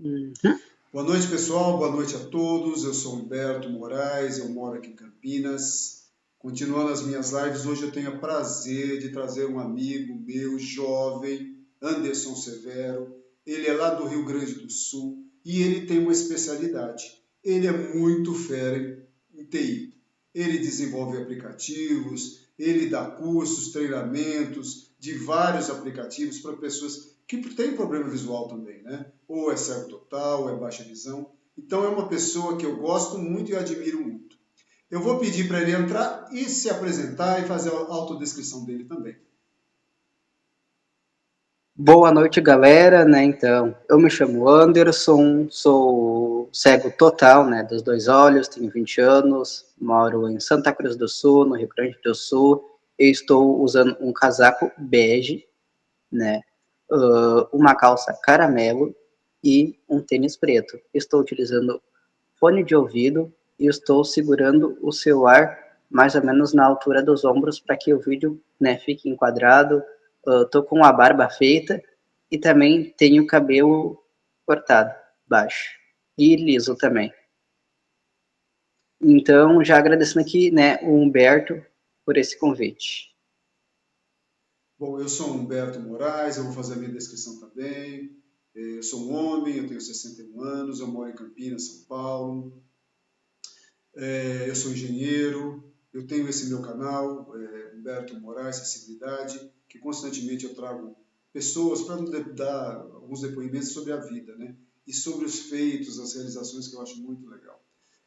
Uhum. Boa noite, pessoal. Boa noite a todos. Eu sou Humberto Moraes, eu moro aqui em Campinas. Continuando as minhas lives, hoje eu tenho o prazer de trazer um amigo meu, jovem, Anderson Severo. Ele é lá do Rio Grande do Sul e ele tem uma especialidade. Ele é muito fera em TI. Ele desenvolve aplicativos, ele dá cursos, treinamentos de vários aplicativos para pessoas que têm problema visual também, né? Ou é cego total, ou é baixa visão. Então é uma pessoa que eu gosto muito e admiro muito. Eu vou pedir para ele entrar e se apresentar e fazer a autodescrição dele também. Boa noite, galera, né? Então, eu me chamo Anderson, sou cego total, né, dos dois olhos, tenho 20 anos, moro em Santa Cruz do Sul, no Rio Grande do Sul, e estou usando um casaco bege, né, uma calça caramelo e um tênis preto. Estou utilizando fone de ouvido e estou segurando o celular mais ou menos na altura dos ombros para que o vídeo, né, fique enquadrado. Tô com a barba feita e também tenho o cabelo cortado, baixo e liso também. Então, já agradecendo aqui, né, o Humberto por esse convite. Bom, eu sou Humberto Moraes, eu vou fazer a minha descrição também. Eu sou um homem, eu tenho 61 anos, eu moro em Campinas, São Paulo. Eu sou engenheiro, eu tenho esse meu canal, Humberto Moraes Acessibilidade, que constantemente eu trago pessoas para dar alguns depoimentos sobre a vida, né? E sobre os feitos, as realizações que eu acho muito legal.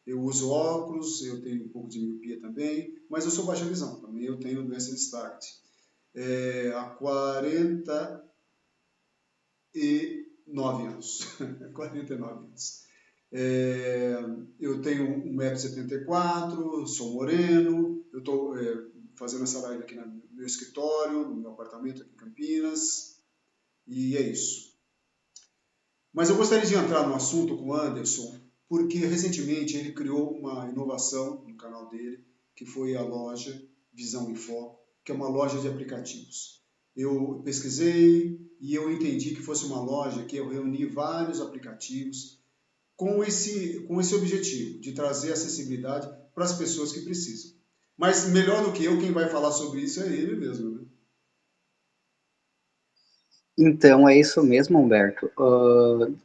Eu uso óculos, eu tenho um pouco de miopia também, mas eu sou baixa visão, também eu tenho doença de Stargardt. Há 49 anos. 49 anos. Eu tenho 1,74 m, sou moreno, eu estou fazendo essa live aqui no meu escritório, no meu apartamento aqui em Campinas, e é isso. Mas eu gostaria de entrar no assunto com o Anderson, porque recentemente ele criou uma inovação no canal dele, que foi a loja Visão em Foco, que é uma loja de aplicativos. Eu pesquisei e eu entendi que fosse uma loja que eu reuni vários aplicativos com esse objetivo, de trazer acessibilidade para as pessoas que precisam. Mas melhor do que eu, quem vai falar sobre isso é ele mesmo, né? Então, é isso mesmo, Humberto.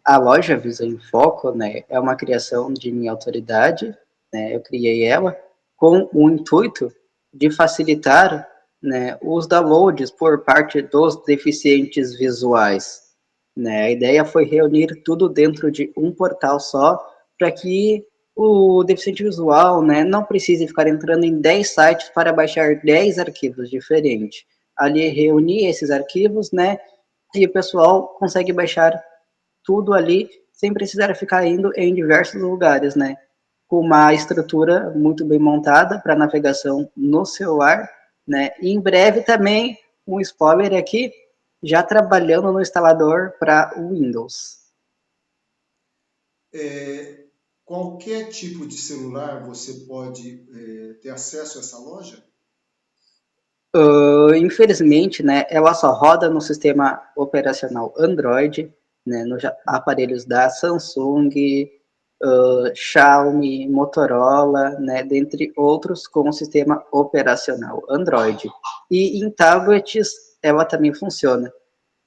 A loja Visa em Foco, né, é uma criação de minha autoridade, né, eu criei ela com o intuito de facilitar, né, os downloads por parte dos deficientes visuais. Né? A ideia foi reunir tudo dentro de um portal só, para que o deficiente visual, né, não precise ficar entrando em 10 sites para baixar 10 arquivos diferentes. Ali reunir esses arquivos, né, e o pessoal consegue baixar tudo ali sem precisar ficar indo em diversos lugares, né? Com uma estrutura muito bem montada para navegação no celular, né? E em breve também um spoiler aqui, já trabalhando no instalador para o Windows. Qualquer tipo de celular você pode ter acesso a essa loja? Infelizmente, né, ela só roda no sistema operacional Android, né, nos aparelhos da Samsung, Xiaomi, Motorola, né, dentre outros, com o sistema operacional Android. E em tablets ela também funciona.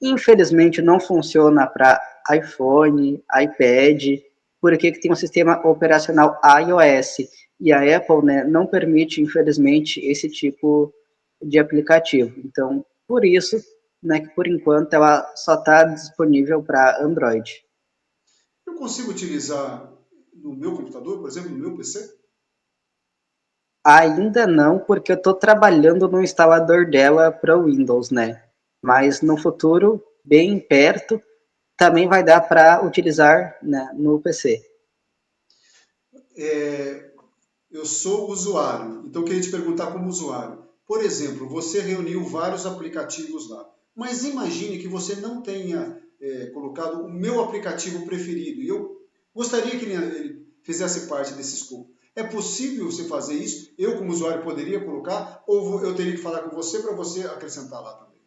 Infelizmente não funciona para iPhone, iPad, porque tem um sistema operacional iOS. E a Apple, né, não permite, infelizmente, esse tipo de aplicativo. Então, por isso, né, que por enquanto ela só está disponível para Android. Eu consigo utilizar no meu computador, por exemplo, no meu PC? Ainda não, porque eu estou trabalhando no instalador dela para o Windows, né? Mas no futuro, bem perto, também vai dar para utilizar, né, no PC. Eu sou usuário, então eu queria te perguntar como usuário. Por exemplo, você reuniu vários aplicativos lá, mas imagine que você não tenha colocado o meu aplicativo preferido e eu gostaria que ele fizesse parte desse escopo. É possível você fazer isso? Eu, como usuário, poderia colocar ou eu teria que falar com você para você acrescentar lá também?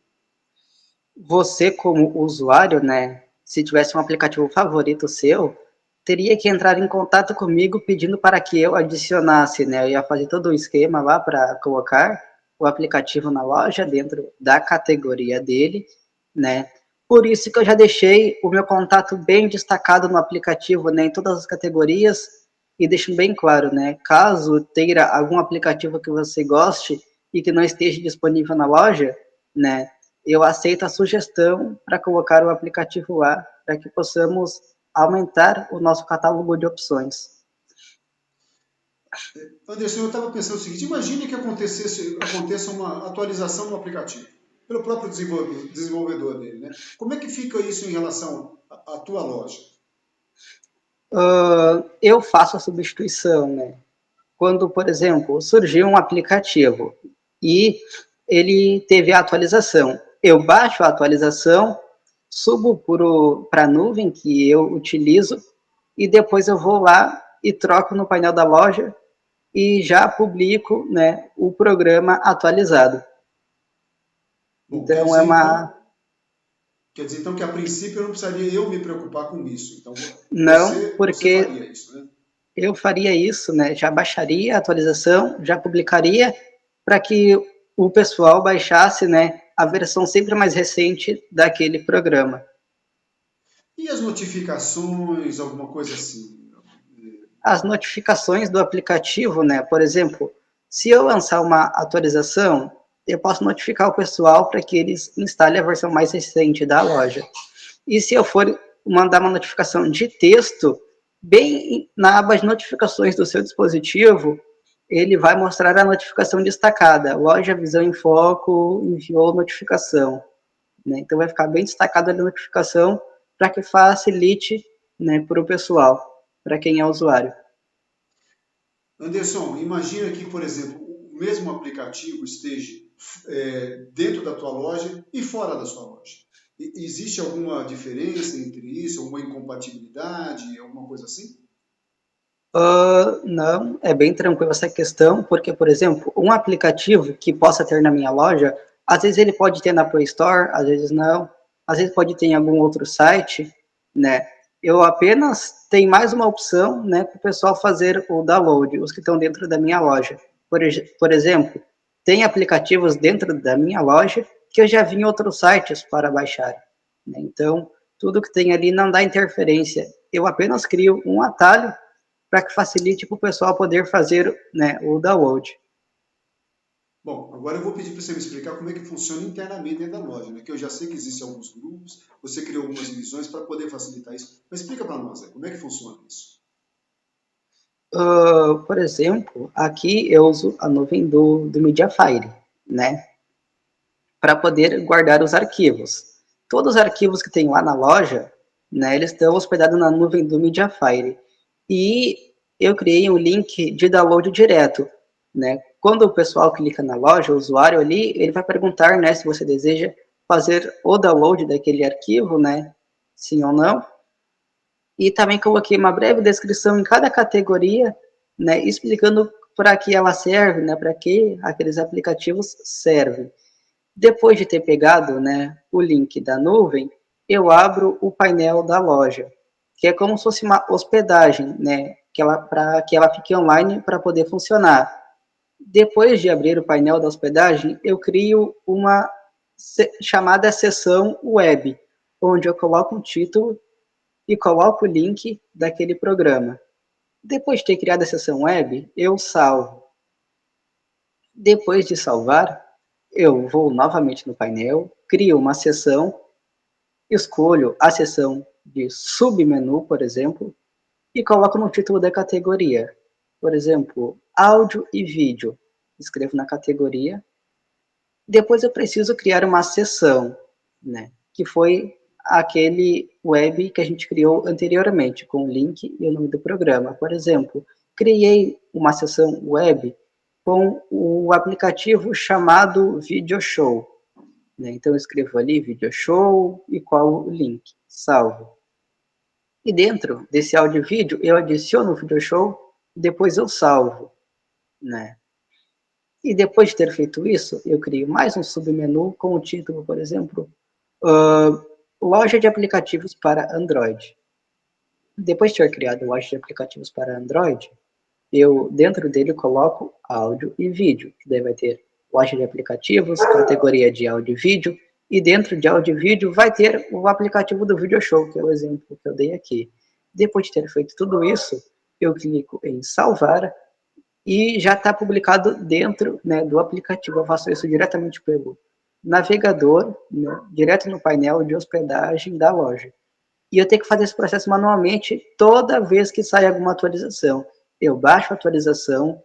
Você como usuário, né? se tivesse um aplicativo favorito seu, teria que entrar em contato comigo pedindo para que eu adicionasse, né? Eu ia fazer todo o esquema lá para colocar o aplicativo na loja dentro da categoria dele, né? Por isso que eu já deixei o meu contato bem destacado no aplicativo, né? Em todas as categorias e deixo bem claro, né? Caso tenha algum aplicativo que você goste e que não esteja disponível na loja, né? Eu aceito a sugestão para colocar o aplicativo lá, para que possamos aumentar o nosso catálogo de opções. Anderson, eu estava pensando o seguinte, imagine que aconteça uma atualização no aplicativo, pelo próprio desenvolvedor dele, né? Como é que fica isso em relação à tua loja? Eu faço a substituição, né? Quando, por exemplo, surgiu um aplicativo e ele teve a atualização, eu baixo a atualização, subo para a nuvem que eu utilizo e depois eu vou lá e troco no painel da loja e já publico, né, o programa atualizado. Bom, Então é uma... quer dizer então que a princípio eu não precisaria eu me preocupar com isso. Então Não, você porque faria isso, né? eu faria isso, né? Já baixaria a atualização, já publicaria para que o pessoal baixasse, né, a versão sempre mais recente daquele programa. E as notificações, alguma coisa assim? As notificações do aplicativo, né? Por exemplo, se eu lançar uma atualização, eu posso notificar o pessoal para que eles instalem a versão mais recente da loja. E se eu for mandar uma notificação de texto, bem na aba de notificações do seu dispositivo, ele vai mostrar a notificação destacada. Loja Visão em Foco enviou notificação. Né? Então vai ficar bem destacada a notificação para que facilite, né, para o pessoal, para quem é usuário. Anderson, imagina que, por exemplo, o mesmo aplicativo esteja dentro da tua loja e fora da sua loja. Existe alguma diferença entre isso, alguma incompatibilidade, alguma coisa assim? Não, é bem tranquilo essa questão, porque, por exemplo, um aplicativo que possa ter na minha loja, às vezes ele pode ter na Play Store, às vezes não, às vezes pode ter em algum outro site, né? Eu apenas tenho mais uma opção, né, para o pessoal fazer o download, os que estão dentro da minha loja. Por exemplo, tem aplicativos dentro da minha loja que eu já vi em outros sites para baixar. Né? Então, tudo que tem ali não dá interferência. Eu apenas crio um atalho para que facilite para o pessoal poder fazer, né, o download. Bom, agora eu vou pedir para você me explicar como é que funciona internamente dentro da loja, né? Que eu já sei que existem alguns grupos, você criou algumas divisões para poder facilitar isso. Mas explica para nós, né? Como é que funciona isso? Por exemplo, aqui eu uso a nuvem do Mediafire, né, para poder guardar os arquivos. Todos os arquivos que tem lá na loja, né, eles estão hospedados na nuvem do Mediafire. E eu criei um link de download direto, né? Quando o pessoal clica na loja, o usuário ali, ele vai perguntar, né, se você deseja fazer o download daquele arquivo, né, sim ou não. E também coloquei uma breve descrição em cada categoria, né, explicando para que ela serve, né, para que aqueles aplicativos servem. Depois de ter pegado, né, o link da nuvem, eu abro o painel da loja, que é como se fosse uma hospedagem, né, para que ela fique online para poder funcionar. Depois de abrir o painel da hospedagem, eu crio uma chamada seção web, onde eu coloco um título e coloco o link daquele programa. Depois de ter criado a seção web, eu salvo. Depois de salvar, eu vou novamente no painel, crio uma seção, escolho a seção de submenu, por exemplo, e coloco no título da categoria. Por exemplo, áudio e vídeo. Escrevo na categoria. Depois eu preciso criar uma seção, né, que foi aquele web que a gente criou anteriormente, com o link e o nome do programa. Por exemplo, criei uma seção web com o aplicativo chamado Video Show. Né? Então eu escrevo ali Video Show e qual o link, salvo. E dentro desse áudio e vídeo eu adiciono o Video Show e depois eu salvo. Né? E depois de ter feito isso, eu crio mais um submenu com o título, por exemplo, loja de aplicativos para Android. Depois de ter criado loja de aplicativos para Android, eu dentro dele coloco áudio e vídeo, que daí vai ter loja de aplicativos, categoria de áudio e vídeo, e dentro de áudio e vídeo vai ter o aplicativo do Video Show, que é o exemplo que eu dei aqui. Depois de ter feito tudo isso, eu clico em salvar e já está publicado dentro, né, do aplicativo. Eu faço isso diretamente pelo navegador, né, direto no painel de hospedagem da loja. E eu tenho que fazer esse processo manualmente toda vez que sai alguma atualização. Eu baixo a atualização,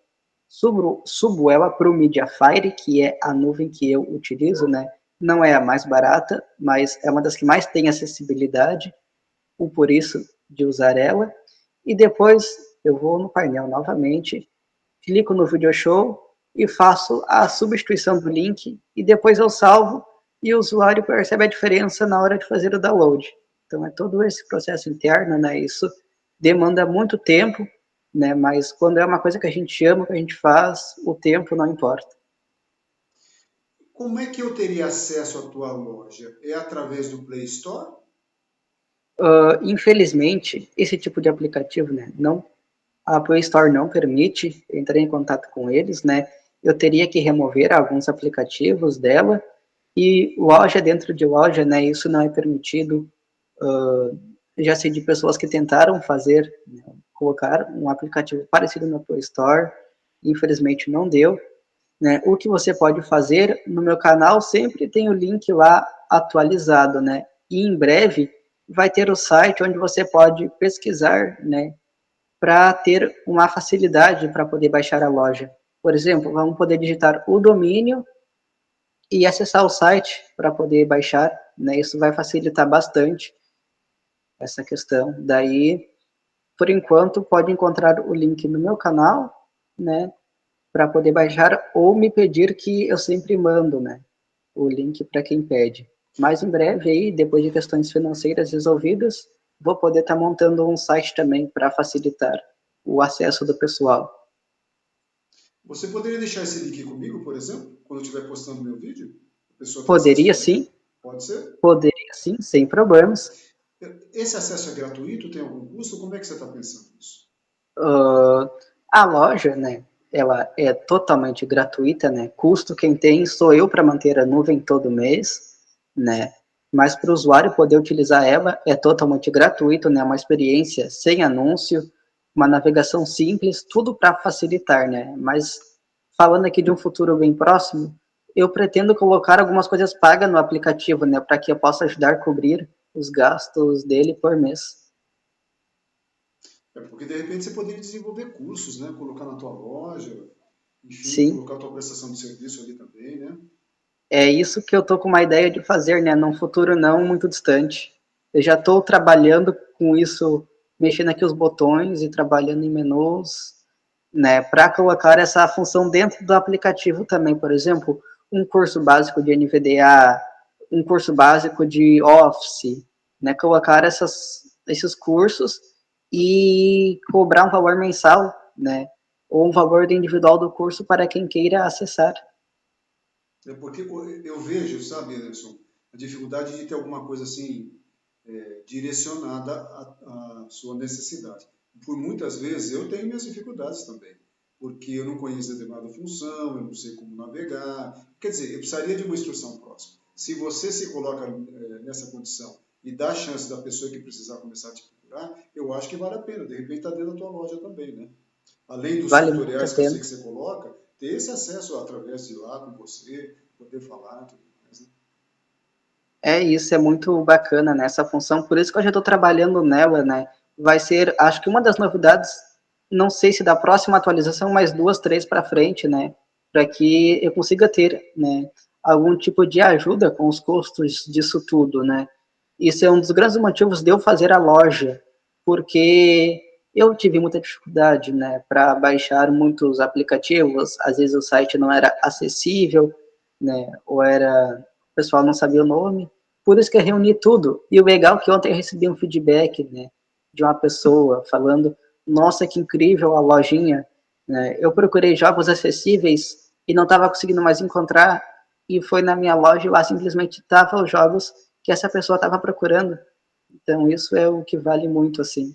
subo ela para o Mediafire, que é a nuvem que eu utilizo, né? Não é a mais barata, mas é uma das que mais tem acessibilidade, por isso de usar ela. E depois eu vou no painel novamente, clico no Video Show e faço a substituição do link, e depois eu salvo e o usuário percebe a diferença na hora de fazer o download. Então é todo esse processo interno, né? Isso demanda muito tempo, né? Mas quando é uma coisa que a gente ama, que a gente faz, o tempo não importa. Como é que eu teria acesso à tua loja? É através do Play Store? Infelizmente, esse tipo de aplicativo, né? Não, a Play Store não permite entrar em contato com eles, né? Eu teria que remover alguns aplicativos dela, e loja dentro de loja, né? Isso não é permitido. Já sei de pessoas que tentaram fazer, né, colocar um aplicativo parecido na Play Store, infelizmente não deu, né? O que você pode fazer no meu canal sempre tem o link lá atualizado, né? E em breve vai ter o site onde você pode pesquisar, né? Para ter uma facilidade para poder baixar a loja. Por exemplo, vamos poder digitar o domínio e acessar o site para poder baixar, né? Isso vai facilitar bastante essa questão. Daí, por enquanto, pode encontrar o link no meu canal, né? Para poder baixar ou me pedir, que eu sempre mando, né? O link para quem pede. Mas em breve aí, depois de questões financeiras resolvidas, vou poder estar montando um site também para facilitar o acesso do pessoal. Você poderia deixar esse link comigo, por exemplo, quando eu estiver postando meu vídeo? A pessoa tem acesso Poderia também? sim, Pode ser? poderia sim, sem problemas. Esse acesso é gratuito? Tem algum custo? Como é que você está pensando nisso? A loja, né, ela é totalmente gratuita, né? Custo quem tem sou eu para manter a nuvem todo mês, né? Mas para o usuário poder utilizar ela é totalmente gratuito, né? Uma experiência sem anúncio, uma navegação simples, tudo para facilitar, né? Mas falando aqui de um futuro bem próximo, eu pretendo colocar algumas coisas pagas no aplicativo, né? Para que eu possa ajudar a cobrir os gastos dele por mês. É porque de repente você poderia desenvolver cursos, né? Colocar na tua loja, enfim, Sim. colocar a tua prestação de serviço ali também, né? É isso que eu tô com uma ideia de fazer, né? Num futuro não muito distante. Eu já estou trabalhando com isso, mexendo aqui os botões e trabalhando em menus, né? Para colocar essa função dentro do aplicativo também. Por exemplo, um curso básico de NVDA, um curso básico de Office, né? Colocar esses cursos e cobrar um valor mensal, né? Ou um valor individual do curso para quem queira acessar. É porque eu vejo, sabe, Anderson, a dificuldade de ter alguma coisa assim direcionada à sua necessidade. Por muitas vezes eu tenho minhas dificuldades também, porque eu não conheço determinada função, eu não sei como navegar. Quer dizer, eu precisaria de uma instrução próxima. Se você se coloca nessa condição e dá a chance da pessoa que precisar começar a te procurar, eu acho que vale a pena. De repente está dentro da tua loja também, né? Além dos Vale muito a tutoriais que eu sei pena. que você coloca, ter esse acesso através de lá com você, poder falar, tudo mais, né? É isso, é muito bacana, né, essa função, por isso que eu já estou trabalhando nela, né, vai ser, acho que uma das novidades, não sei se da próxima atualização, mas duas, três para frente, né, para que eu consiga ter, né, algum tipo de ajuda com os custos disso tudo, né. Isso é um dos grandes motivos de eu fazer a loja, porque eu tive muita dificuldade, né, para baixar muitos aplicativos, às vezes o site não era acessível, né, ou era, o pessoal não sabia o nome, por isso que eu reuni tudo. E o legal é que ontem eu recebi um feedback, né, de uma pessoa falando, nossa, que incrível a lojinha, né, eu procurei jogos acessíveis e não estava conseguindo mais encontrar, e foi na minha loja e lá simplesmente estavam os jogos que essa pessoa estava procurando. Então, isso é o que vale muito, assim.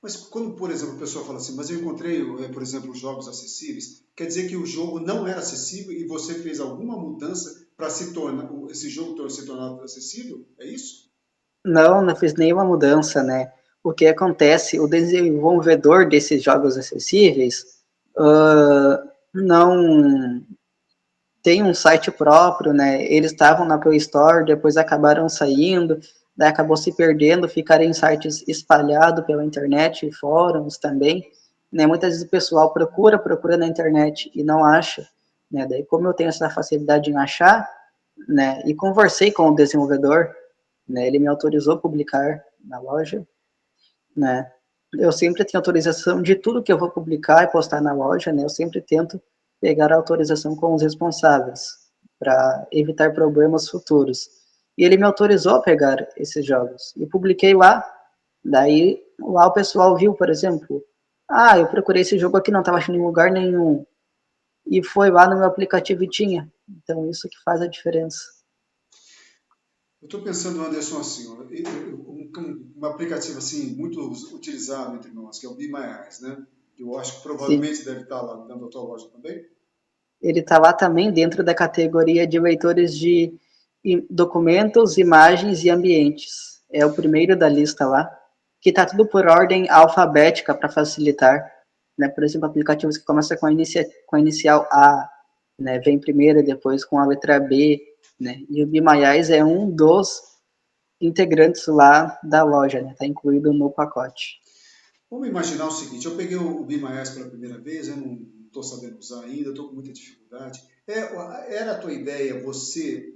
Mas quando, por exemplo, a pessoa fala assim, mas eu encontrei, por exemplo, jogos acessíveis, quer dizer que o jogo não era acessível e você fez alguma mudança para se tornar, esse jogo se tornar acessível? É isso? Não, não fiz nenhuma mudança, né? O que acontece, o desenvolvedor desses jogos acessíveis não tem um site próprio, né? Eles estavam na Play Store, depois acabaram saindo, daí acabou se perdendo, ficaram em sites espalhados pela internet, fóruns também, né? Muitas vezes o pessoal procura na internet e não acha, né? Daí como eu tenho essa facilidade em achar, né? E conversei com o desenvolvedor, né? Ele me autorizou a publicar na loja, né? Eu sempre tenho autorização de tudo que eu vou publicar e postar na loja, né? Eu sempre tento pegar a autorização com os responsáveis para evitar problemas futuros. E ele me autorizou a pegar esses jogos e publiquei lá. Daí lá o pessoal viu, por exemplo, eu procurei esse jogo aqui, não estava achando em lugar nenhum. E foi lá no meu aplicativo e tinha. Então isso que faz a diferença. Eu estou pensando, Anderson, assim, ó, um aplicativo assim muito utilizado entre nós, que é o Be My Eyes, né? Eu acho que Sim. provavelmente deve estar lá dentro da tua loja também. Ele está lá também dentro da categoria de leitores de documentos, imagens e ambientes. É o primeiro da lista lá, que está tudo por ordem alfabética para facilitar. Né? Por exemplo, aplicativos que começam com a inicial A, né? Vem primeiro e depois com a letra B. Né? E o Be My Eyes é um dos integrantes lá da loja, está, né? Tá incluído no pacote. Vamos imaginar o seguinte, eu peguei o Be My Eyes pela primeira vez, eu não estou sabendo usar ainda, estou com muita dificuldade. Era a tua ideia você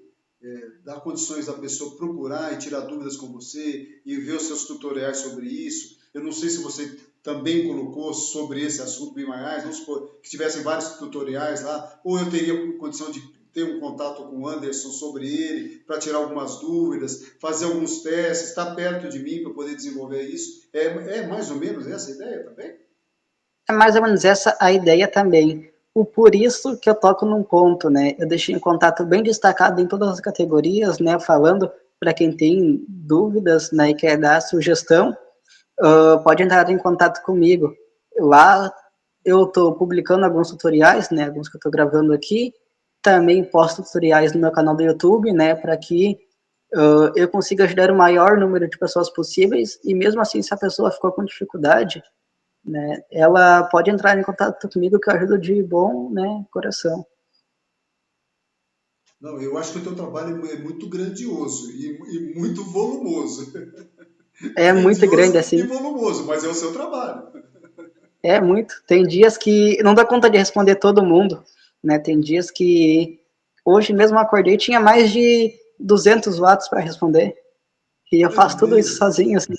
dar condições da pessoa procurar e tirar dúvidas com você e ver os seus tutoriais sobre isso? Eu não sei se você também colocou sobre esse assunto Be My Eyes, vamos supor que tivessem vários tutoriais lá, ou eu teria condição de ter um contato com o Anderson sobre ele, para tirar algumas dúvidas, fazer alguns testes, estar perto de mim para poder desenvolver isso. É mais ou menos essa a ideia também? É mais ou menos essa a ideia também. Por isso que eu toco num ponto, né? Eu deixei um contato bem destacado em todas as categorias, né? Falando para quem tem dúvidas, né? E quer dar sugestão, pode entrar em contato comigo. Lá eu estou publicando alguns tutoriais, né? Alguns que eu estou gravando aqui. Também posto tutoriais no meu canal do YouTube, né? Para que eu consiga ajudar o maior número de pessoas possíveis. E mesmo assim, se a pessoa ficou com dificuldade, né, ela pode entrar em contato comigo que eu ajudo de bom, né, coração. Não, eu acho que o teu trabalho é muito grandioso e muito volumoso. É muito grande Grandioso e assim, volumoso, mas é o seu trabalho. é muito. Tem dias que não dá conta de responder todo mundo, né? Tem dias que hoje mesmo eu acordei e tinha mais de 200 watts para responder. E eu Olha que faço tudo isso beleza. sozinho, assim.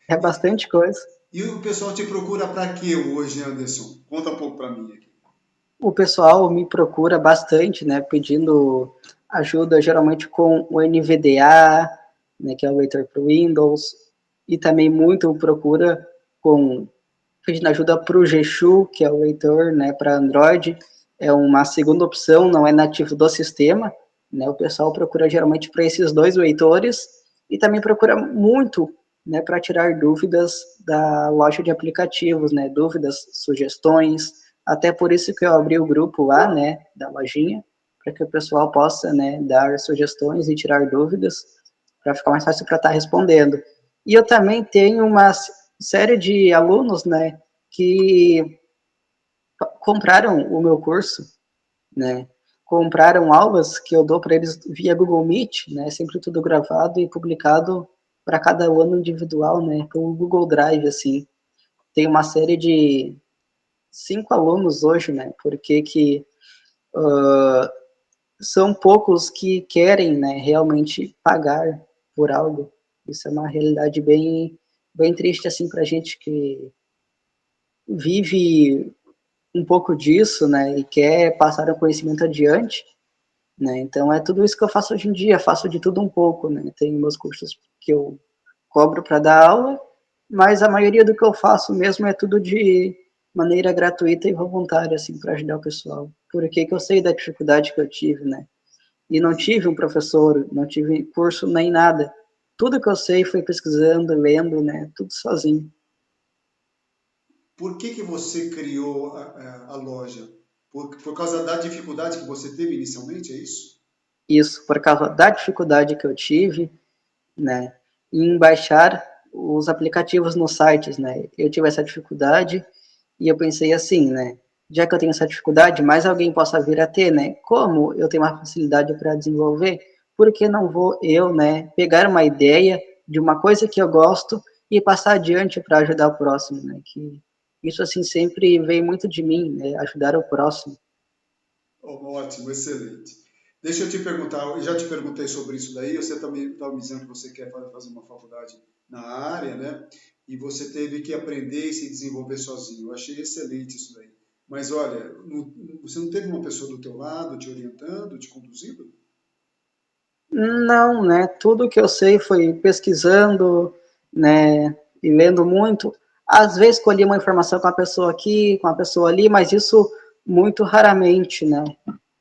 É E, bastante coisa. e o pessoal te procura para quê hoje, Anderson? Conta um pouco para mim aqui. O pessoal me procura bastante, né, pedindo ajuda geralmente com o NVDA, né, que é o leitor para o Windows, e também muito procura com pedindo ajuda para o Gexu, que é o leitor, né, para Android. É uma segunda opção, não é nativo do sistema, né? O pessoal procura geralmente para esses dois leitores e também procura muito, né, para tirar dúvidas da loja de aplicativos, né, dúvidas, sugestões. Até por isso que eu abri o grupo lá, né, da lojinha, para que o pessoal possa, né, dar sugestões e tirar dúvidas, para ficar mais fácil para estar respondendo. E eu também tenho uma série de alunos, né, que compraram o meu curso, né, compraram aulas que eu dou para eles via Google Meet, né, sempre tudo gravado e publicado para cada aluno individual, né, pelo Google Drive, assim. Tem uma série de 5 alunos hoje, né, porque que são poucos que querem, né, realmente pagar por algo. Isso é uma realidade bem triste, assim, para a gente que vive um pouco disso, né, e quer passar o conhecimento adiante, né, então é tudo isso que eu faço hoje em dia, faço de tudo um pouco, né, tenho meus cursos que eu cobro para dar aula, mas a maioria do que eu faço mesmo é tudo de maneira gratuita e voluntária, assim, para ajudar o pessoal, porque que eu sei da dificuldade que eu tive, né, E não tive um professor, não tive curso nem nada. Tudo que eu sei foi pesquisando, lendo, né? Tudo sozinho. Por que você criou a loja? Por causa da dificuldade que você teve inicialmente, é isso? Isso por causa da dificuldade que eu tive, né? Em baixar os aplicativos nos sites, né? Eu tive essa dificuldade e eu pensei assim, né? Já que eu tenho essa dificuldade, mais alguém possa vir a ter, né? Como eu tenho uma facilidade para desenvolver, por que não vou eu, né, pegar uma ideia de uma coisa que eu gosto e passar adiante para ajudar o próximo, né? Que isso assim sempre veio muito de mim, né? Ajudar o próximo. Oh, ótimo, excelente. Deixa eu te perguntar, eu já te perguntei sobre isso daí, você também estava me dizendo que você quer fazer uma faculdade na área, né? E você teve que aprender e se desenvolver sozinho. Eu achei excelente isso daí. Mas olha, você não teve uma pessoa do teu lado te orientando, te conduzindo? Não, né? Tudo que eu sei foi pesquisando, né? E lendo muito. Às vezes colhi uma informação com a pessoa aqui, com a pessoa ali, mas isso muito raramente, né?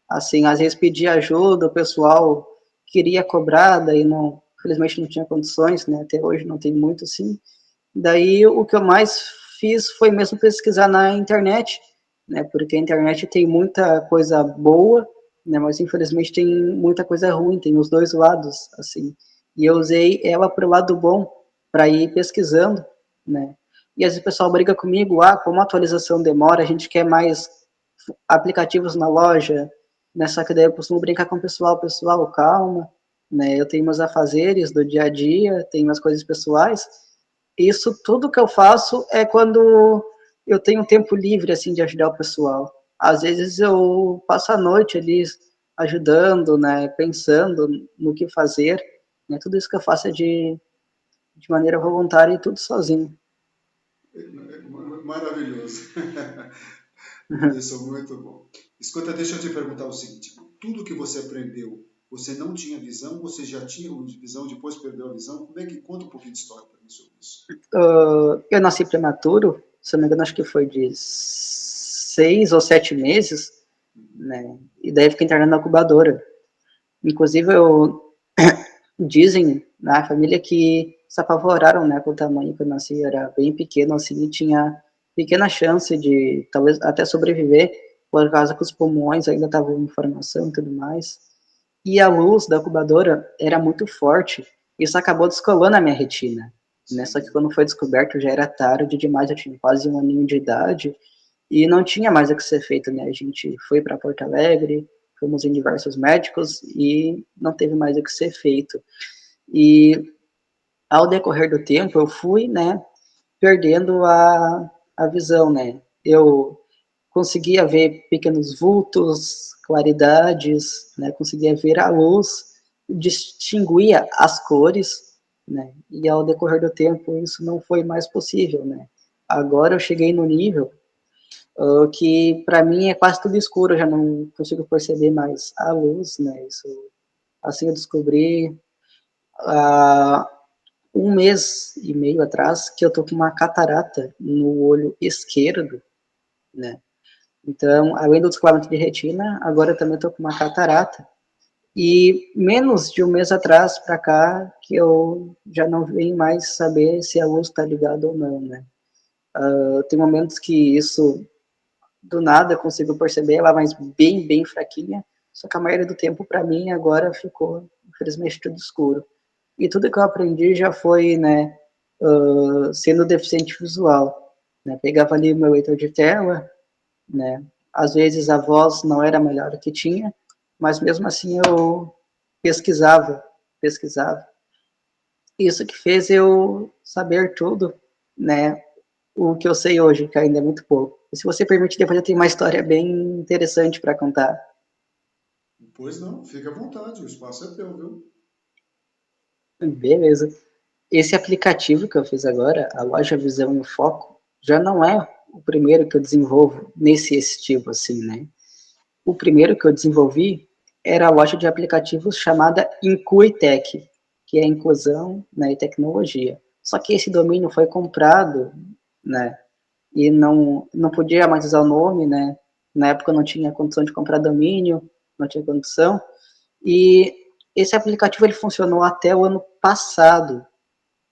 Assim, às vezes pedi ajuda, o pessoal queria cobrar, daí não, infelizmente não tinha condições, né? Até hoje não tem muito, assim. Daí o que eu mais fiz foi mesmo pesquisar na internet, né? Porque a internet tem muita coisa boa, né? Mas infelizmente tem muita coisa ruim, tem os dois lados, assim. E eu usei ela para o lado bom, para ir pesquisando, né? E às vezes o pessoal briga comigo, como a atualização demora, a gente quer mais aplicativos na loja, né? Só que daí eu costumo brincar com o pessoal, calma, né? Eu tenho meus afazeres do dia a dia, tenho minhas coisas pessoais. Isso tudo que eu faço é quando eu tenho tempo livre, assim, de ajudar o pessoal. Às vezes eu passo a noite ali ajudando, né? Pensando no que fazer, né? Tudo isso que eu faço é de maneira voluntária e tudo sozinho. Maravilhoso. Isso é muito bom. Escuta, deixa eu te perguntar o seguinte: tudo que você aprendeu, você não tinha visão, você já tinha visão, depois perdeu a visão? Como é que conta um pouquinho de história para mim sobre isso? Eu nasci prematuro, se não me engano, acho que foi de 6 ou 7 meses, né? E daí fiquei internado na incubadora. Inclusive, dizem na família que se apavoraram, né, com o tamanho que eu nasci, era bem pequeno, assim, e tinha pequena chance de talvez até sobreviver, por causa que os pulmões ainda estavam em formação e tudo mais. E a luz da incubadora era muito forte, isso acabou descolando a minha retina, né? Só que Sim. quando foi descoberto já era tarde demais, eu tinha quase 1 aninho de idade, e não tinha mais o que ser feito, né? A gente foi para Porto Alegre, fomos em diversos médicos e não teve mais o que ser feito. E ao decorrer do tempo eu fui, né, perdendo a visão, né? Eu conseguia ver pequenos vultos, claridades, né? Conseguia ver a luz, distinguia as cores, né? E ao decorrer do tempo isso não foi mais possível, né? Agora eu cheguei no nível que para mim é quase tudo escuro, eu já não consigo perceber mais a luz, né? Isso, assim eu descobri há 1 mês e meio atrás que eu tô com uma catarata no olho esquerdo, né? Então, além do descolamento de retina, agora eu também tô com uma catarata. E menos de 1 mês atrás para cá que eu já não venho mais saber se a luz está ligada ou não, né? Tem momentos que isso do nada eu consigo perceber ela, mas bem, bem fraquinha. Só que a maioria do tempo, para mim, agora ficou, infelizmente, tudo escuro. E tudo que eu aprendi já foi, né, sendo deficiente visual. Né? Pegava ali o meu leitor de tela, né? Às vezes a voz não era a melhor que tinha, mas mesmo assim eu pesquisava, pesquisava. Isso que fez eu saber tudo, né? O que eu sei hoje, que ainda é muito pouco. E se você permite, depois eu tenho uma história bem interessante para contar. Pois não, fica à vontade, o espaço é teu, viu? Beleza. Esse aplicativo que eu fiz agora, a loja Visão em Foco, já não é o primeiro que eu desenvolvo nesse estilo assim, né? O primeiro que eu desenvolvi era a loja de aplicativos chamada Incuitec, que é inclusão, né, e tecnologia. Só que esse domínio foi comprado, né, e não podia mais usar o nome, né? Na época eu não tinha condição de comprar domínio, não tinha condição. E esse aplicativo ele funcionou até o ano passado,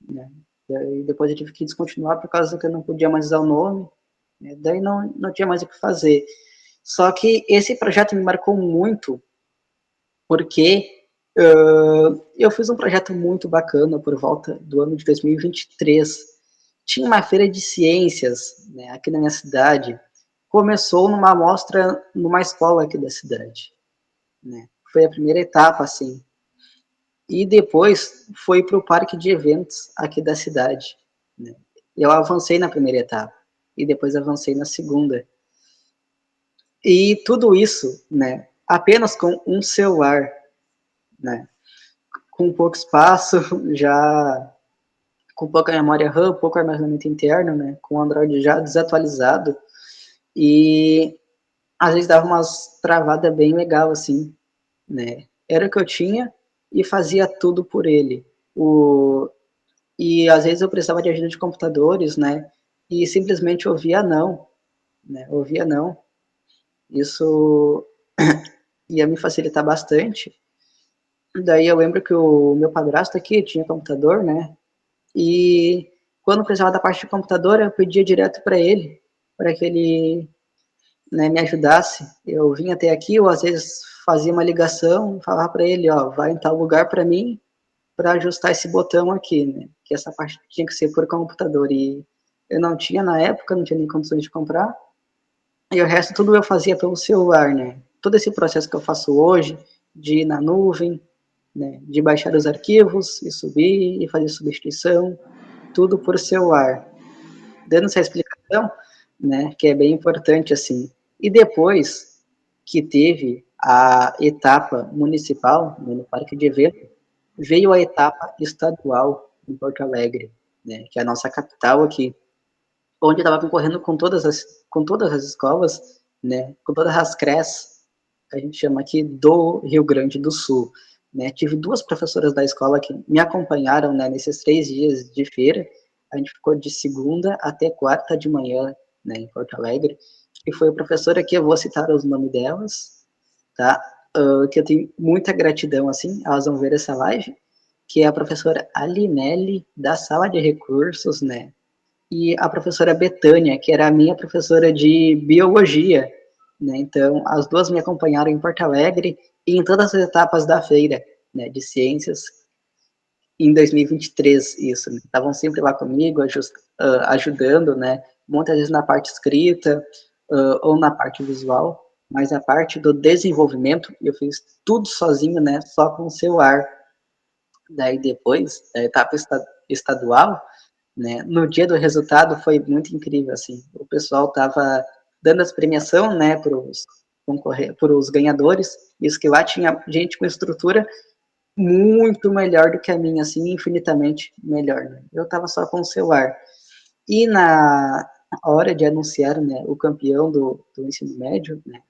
né? E depois eu tive que descontinuar por causa que eu não podia mais usar o nome, né? Daí não tinha mais o que fazer. Só que esse projeto me marcou muito porque eu fiz um projeto muito bacana por volta do ano de 2023. Tinha uma feira de ciências, né, aqui na minha cidade. Começou numa mostra numa escola aqui da cidade, né? Foi a primeira etapa, assim. E depois foi para o parque de eventos aqui da cidade, né? Eu avancei na primeira etapa e depois avancei na segunda. E tudo isso, né, apenas com um celular, né? Com pouco espaço, já com pouca memória RAM, pouco armazenamento interno, né? Com o Android já desatualizado e às vezes dava umas travadas bem legal assim, né? Era o que eu tinha e fazia tudo por ele. E às vezes eu precisava de ajuda de computadores, né? E simplesmente ouvia não, né? Ouvia não. Isso ia me facilitar bastante. Daí eu lembro que o meu padrasto aqui tinha computador, né? E quando precisava da parte de computador, eu pedia direto para que ele, né, me ajudasse. Eu vinha até aqui, ou às vezes fazia uma ligação, falava para ele, ó, vai em tal lugar para mim, para ajustar esse botão aqui, né? Que essa parte tinha que ser por computador e eu não tinha na época, não tinha nem condições de comprar. E o resto tudo eu fazia pelo celular, né? Todo esse processo que eu faço hoje, de ir na nuvem, né, de baixar os arquivos e subir e fazer substituição, tudo por celular. Dando essa explicação, né, que é bem importante assim. E depois que teve a etapa municipal, né, no Parque de Evento, veio a etapa estadual em Porto Alegre, né, que é a nossa capital aqui, onde eu estava concorrendo com todas as escolas, né, com todas as CREs, que a gente chama aqui do Rio Grande do Sul. Né. Tive duas professoras da escola que me acompanharam, né, nesses 3 dias de feira. A gente ficou de segunda até quarta de manhã, né, em Porto Alegre. E foi a professora que eu vou citar os nomes delas, tá? Que eu tenho muita gratidão, assim, elas vão ver essa live, que é a professora Alinelli, da sala de recursos, né? E a professora Betânia, que era a minha professora de biologia, né? Então, as duas me acompanharam em Porto Alegre e em todas as etapas da feira, né, de ciências, em 2023, isso, né? Estavam sempre lá comigo, ajudando, né? Muitas vezes na parte escrita ou na parte visual, mas a parte do desenvolvimento eu fiz tudo sozinho, né? Só com o celular. Daí depois, da etapa estadual, né? No dia do resultado foi muito incrível, assim. O pessoal tava dando as premiação, né, para os ganhadores. Isso que lá tinha gente com estrutura muito melhor do que a minha, assim, infinitamente melhor. Né? Eu tava só com o celular. E na hora de anunciar, né, o campeão do ensino médio, né,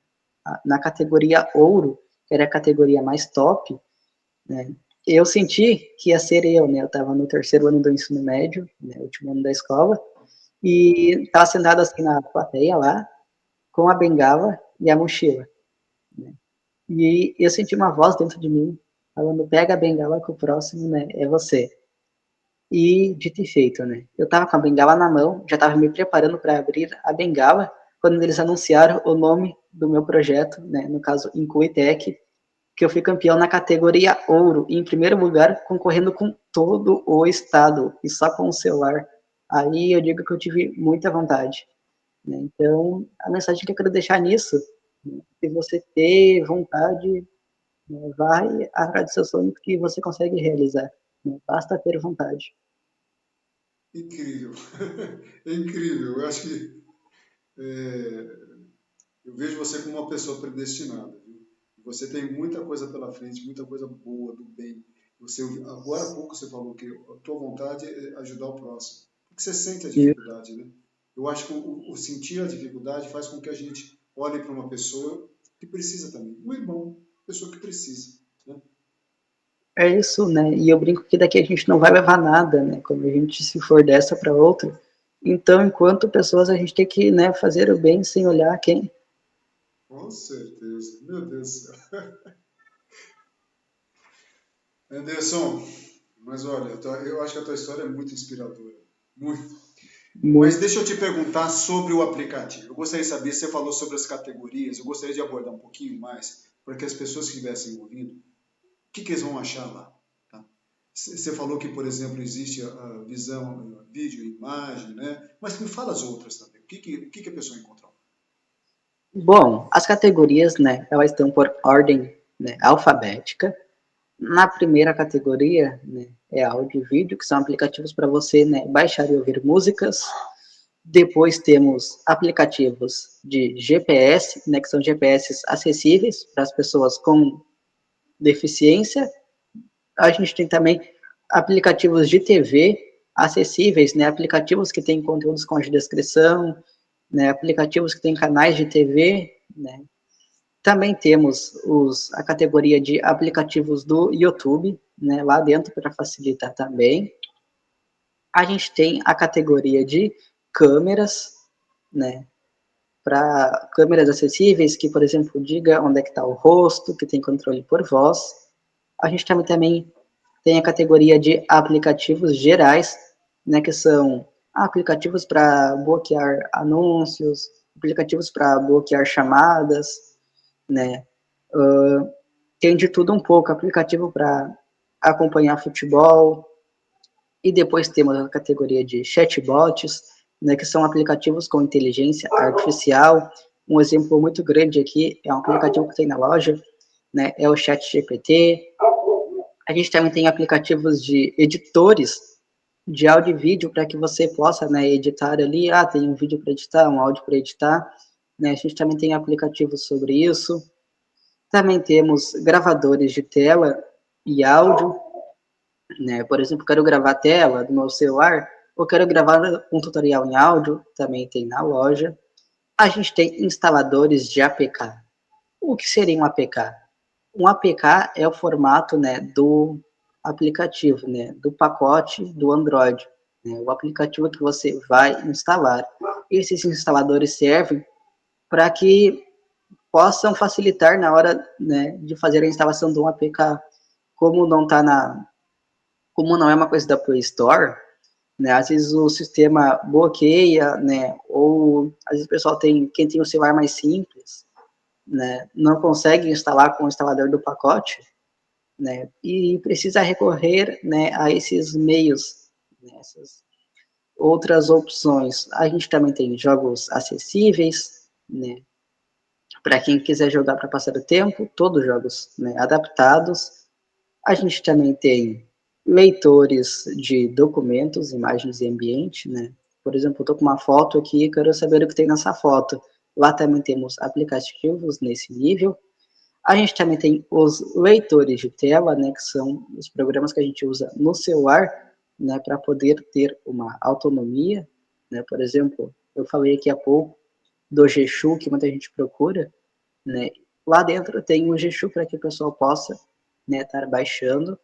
na categoria ouro, que era a categoria mais top, né, eu senti que ia ser eu, né? Eu estava no terceiro ano do ensino médio, né, último ano da escola, e estava sentado assim na plateia lá, com a bengala e a mochila. Né? E eu senti uma voz dentro de mim falando: pega a bengala que o próximo, né, é você. E dito e feito, né? Eu estava com a bengala na mão, já estava me preparando para abrir a bengala quando eles anunciaram o nome do meu projeto, né, no caso Incuitec, que eu fui campeão na categoria ouro, em primeiro lugar, concorrendo com todo o estado, e só com o celular. Aí eu digo que eu tive muita vontade. Né? Então, a mensagem que eu quero deixar nisso, né? Se você ter vontade, né, vai atrás do seu sonho que você consegue realizar. Né? Basta ter vontade. Incrível. É incrível. Eu acho que é, eu vejo você como uma pessoa predestinada. Viu? Você tem muita coisa pela frente, muita coisa boa, do bem. Você, agora há pouco você falou que a tua vontade é ajudar o próximo. Porque você sente a E dificuldade, né? Eu acho que o sentir a dificuldade faz com que a gente olhe para uma pessoa que precisa também. Um irmão, pessoa que precisa. Né? é isso, né? E eu brinco que daqui a gente não vai levar nada, né? Quando a gente se for dessa para outra. Então, enquanto pessoas, a gente tem que, né, fazer o bem sem olhar quem. Com certeza. Meu Deus do céu. Anderson, mas olha, eu acho que a tua história é muito inspiradora. Muito. Mas Muito. deixa eu te perguntar sobre o aplicativo. Eu gostaria de saber, você falou sobre as categorias, eu gostaria de abordar um pouquinho mais, para que as pessoas que estivessem ouvindo, o que eles vão achar lá? Tá? Você falou que, por exemplo, existe a visão, vídeo, imagem, né? Mas me fala as outras também. O que a pessoa encontra lá? Bom, as categorias, né, elas estão por ordem, né, alfabética. Na primeira categoria, né, é áudio e vídeo, que são aplicativos para você, né, baixar e ouvir músicas. Depois temos aplicativos de GPS, né, que são GPS acessíveis para as pessoas com deficiência. A gente tem também aplicativos de TV acessíveis, né, aplicativos que têm conteúdos com descrição, né, aplicativos que têm canais de TV, né. Também temos a categoria de aplicativos do YouTube, né, lá dentro para facilitar também. A gente tem a categoria de câmeras, né, para câmeras acessíveis, que, por exemplo, diga onde é que está o rosto, que tem controle por voz. A gente também tem a categoria de aplicativos gerais, né, que são aplicativos para bloquear anúncios, aplicativos para bloquear chamadas, né, tem de tudo um pouco, aplicativo para acompanhar futebol, e depois temos a categoria de chatbots, né, que são aplicativos com inteligência artificial. Um exemplo muito grande aqui é um aplicativo que tem na loja, né, é o ChatGPT. A gente também tem aplicativos de editores de áudio e vídeo para que você possa, né, editar ali. Ah, tem um vídeo para editar, um áudio para editar. Né, a gente também tem aplicativos sobre isso. Também temos gravadores de tela e áudio, né? Por exemplo, quero gravar a tela do meu celular, ou quero gravar um tutorial em áudio, também tem na loja. A gente tem instaladores de APK. O que seria um APK? Um APK é o formato, né, do aplicativo, né, do pacote do Android, né, o aplicativo que você vai instalar. Esses instaladores servem para que possam facilitar na hora, né, de fazer a instalação de um APK. Como não tá na, como não é uma coisa da Play Store, né, às vezes o sistema bloqueia, né, ou às vezes o pessoal tem, quem tem o celular mais simples, né, não consegue instalar com o instalador do pacote, né, e precisa recorrer, né, a esses meios, né, essas outras opções. A gente também tem jogos acessíveis, né, para quem quiser jogar para passar o tempo, todos jogos, né, adaptados. A gente também tem leitores de documentos, imagens e ambiente, né? Por exemplo, eu estou com uma foto aqui e quero saber o que tem nessa foto. Lá também temos aplicativos nesse nível. A gente também tem os leitores de tela, né, que são os programas que a gente usa no celular, né, para poder ter uma autonomia, né? Por exemplo, eu falei aqui há pouco do G-Shu, que muita gente procura, né? Lá dentro tem um G-Shu para que o pessoal possa, né, estar baixando.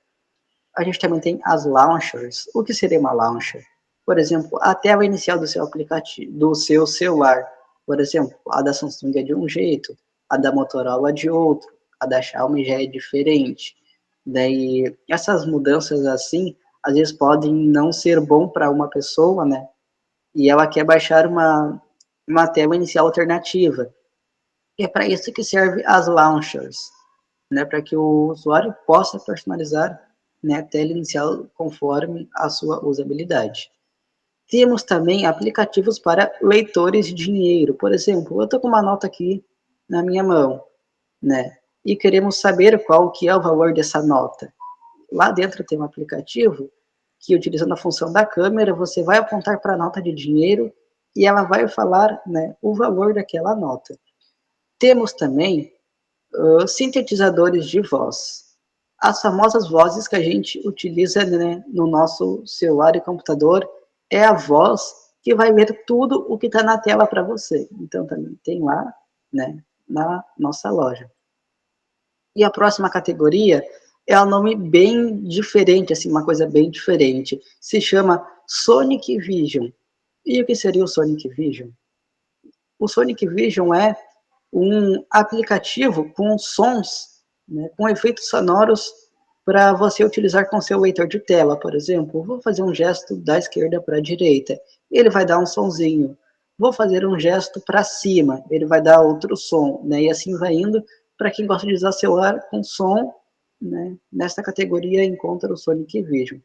A gente também tem as launchers. O que seria uma launcher? Por exemplo, a tela inicial do seu aplicativo, do seu celular. Por exemplo, a da Samsung é de um jeito, a da Motorola de outro, a da Xiaomi já é diferente. Daí, essas mudanças assim, às vezes podem não ser bom para uma pessoa, né? E ela quer baixar uma tela inicial alternativa. E é para isso que serve as launchers, né, para que o usuário possa personalizar, né, a tela inicial conforme a sua usabilidade. Temos também aplicativos para leitores de dinheiro. Por exemplo, eu estou com uma nota aqui na minha mão, né, e queremos saber qual que é o valor dessa nota. Lá dentro tem um aplicativo que, utilizando a função da câmera, você vai apontar para a nota de dinheiro e ela vai falar, né, o valor daquela nota. Temos também sintetizadores de voz. As famosas vozes que a gente utiliza, né, no nosso celular e computador é a voz que vai ler tudo o que está na tela para você. Então também tem lá, né, na nossa loja. E a próxima categoria é um nome bem diferente, assim, uma coisa bem diferente. Se chama Sonic Vision. E o que seria o Sonic Vision? O Sonic Vision é um aplicativo com sons, né, com efeitos sonoros para você utilizar com seu leitor de tela, por exemplo. Vou fazer um gesto da esquerda para a direita, ele vai dar um sonzinho. Vou fazer um gesto para cima, ele vai dar outro som, né? E assim vai indo para quem gosta de usar celular com som, né? Nesta categoria encontra o Sonic Vision.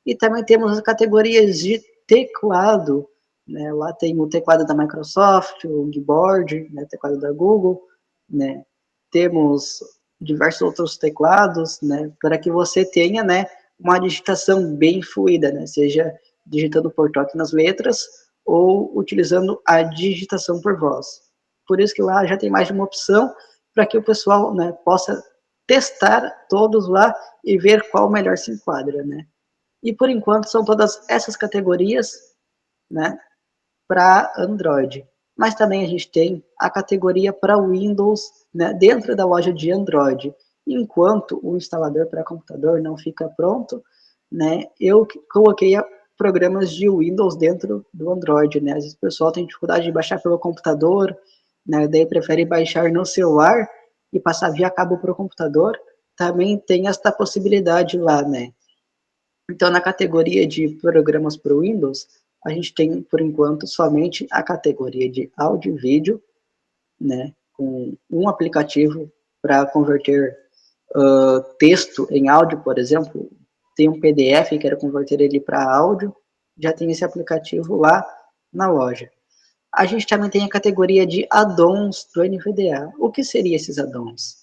E também temos as categorias de teclado, né? Lá tem o teclado da Microsoft, o Gboard, né? Teclado da Google, né? Temos diversos outros teclados, né? Para que você tenha, né? Uma digitação bem fluida, né? Seja digitando por toque nas letras ou utilizando a digitação por voz. Por isso que lá já tem mais de uma opção para que o pessoal, né, possa testar todos lá e ver qual melhor se enquadra, né? E por enquanto são todas essas categorias, né, para Android. Mas também a gente tem a categoria para Windows, né, dentro da loja de Android. Enquanto o instalador para computador não fica pronto, né, eu coloquei programas de Windows dentro do Android, né? Às vezes o pessoal tem dificuldade de baixar pelo computador, né, daí prefere baixar no celular e passar via cabo para o computador. Também tem esta possibilidade lá, né? Então, na categoria de programas para o Windows, a gente tem, por enquanto, somente a categoria de áudio e vídeo, né, com um aplicativo para converter texto em áudio, por exemplo. Tem um PDF, quero converter ele para áudio, já tem esse aplicativo lá na loja. A gente também tem a categoria de add-ons do NVDA. O que seriam esses add-ons?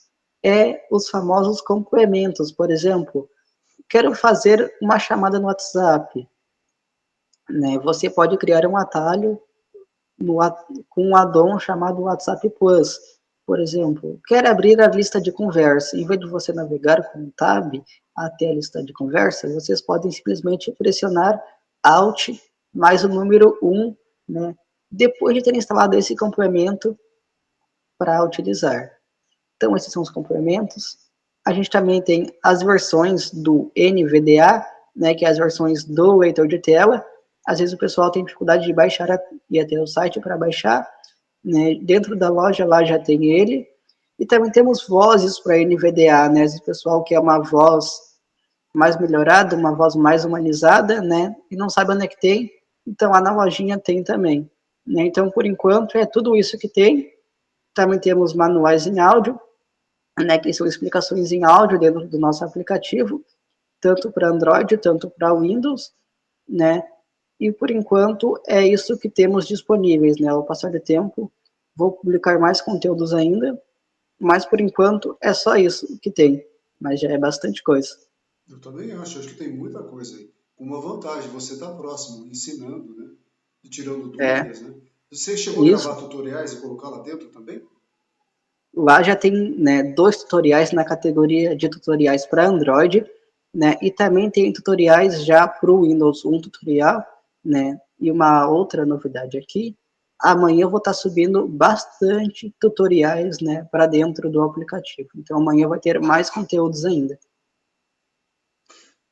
É os famosos complementos, por exemplo, quero fazer uma chamada no WhatsApp, né? Você pode criar um atalho no, com um add-on chamado WhatsApp Plus. Por exemplo, quer abrir a lista de conversa. Em vez de você navegar com um tab até a lista de conversa, vocês podem simplesmente pressionar Alt mais o número 1, né? Depois de ter instalado esse complemento para utilizar. Então, esses são os complementos. A gente também tem as versões do NVDA, né, que é as versões do leitor de tela. Às vezes o pessoal tem dificuldade de baixar e até o site para baixar, né? Dentro da loja lá já tem ele. E também temos vozes para NVDA, né? Às vezes o pessoal quer uma voz mais melhorada, uma voz mais humanizada, né? E não sabe onde é que tem. Então lá na lojinha tem também, né? Então, por enquanto, é tudo isso que tem. Também temos manuais em áudio, né, que são explicações em áudio dentro do nosso aplicativo, tanto para Android, tanto para Windows, né? E por enquanto é isso que temos disponíveis, né? Ao passar do tempo, vou publicar mais conteúdos ainda, mas por enquanto é só isso que tem, mas já é bastante coisa. Eu também acho que tem muita coisa aí. Uma vantagem, você está próximo, ensinando, né? E tirando dúvidas, né? Você chegou a Isso. gravar tutoriais e colocar lá dentro também? Lá já tem, né, 2 tutoriais na categoria de tutoriais para Android, né, e também tem tutoriais já para o Windows, um tutorial, né, e uma outra novidade aqui, amanhã eu vou estar subindo bastante tutoriais, né, para dentro do aplicativo, então amanhã vai ter mais conteúdos ainda.